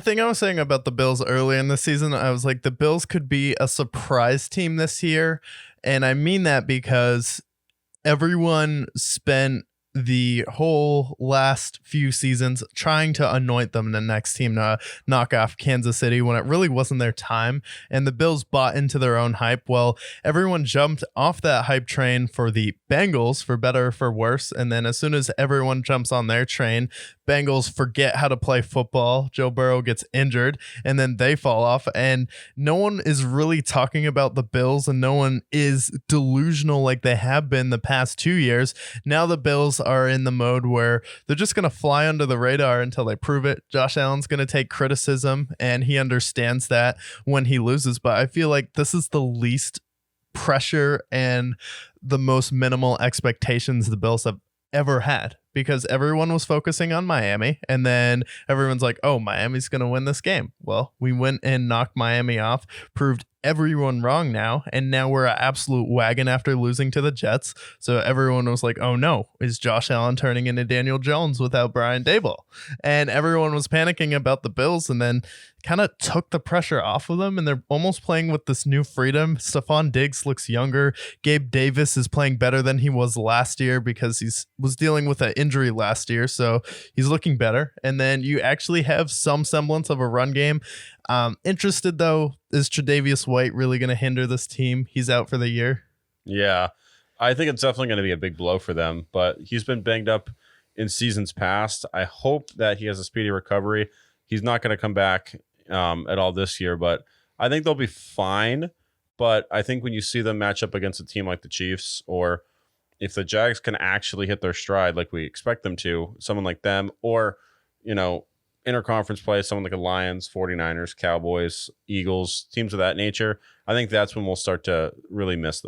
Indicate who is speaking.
Speaker 1: thing I was saying about the Bills early in the season, I was like, the Bills could be a surprise team this year. And I mean that because everyone spent the whole last few seasons trying to anoint them the next team to knock off Kansas City when it really wasn't their time. And the Bills bought into their own hype. Well, everyone jumped off that hype train for the Bengals, for better or for worse. And then as soon as everyone jumps on their train, Bengals forget how to play football. Joe Burrow gets injured and then they fall off. And no one is really talking about the Bills, and no one is delusional like they have been the past 2 years. Now the Bills are in the mode where they're just going to fly under the radar until they prove it. Josh Allen's going to take criticism, and he understands that when he loses. But I feel like this is the least pressure and the most minimal expectations the Bills have ever had, because everyone was focusing on Miami, and then everyone's like, oh, Miami's going to win this game. Well, we went and knocked Miami off, proved everyone wrong now, and now we're an absolute wagon after losing to the Jets. So everyone was like, oh no, is Josh Allen turning into Daniel Jones without Brian Daboll? And everyone was panicking about the Bills, and then kind of took the pressure off of them, and they're almost playing with this new freedom. Stephon Diggs looks younger. Gabe Davis is playing better than he was last year because he was dealing with an injury last year, so he's looking better. And then you actually have some semblance of a run game. Interested though, is Tre'Davious White really going to hinder this team? He's out for the year.
Speaker 2: Yeah, I think it's definitely going to be a big blow for them, but he's been banged up in seasons past. I hope that he has a speedy recovery. He's not going to come back at all this year, but I think they'll be fine. But I think when you see them match up against a team like the Chiefs, or if the Jags can actually hit their stride like we expect them to, someone like them, or, interconference play, someone like the Lions, 49ers, Cowboys, Eagles, teams of that nature, I think that's when we'll start to really miss them.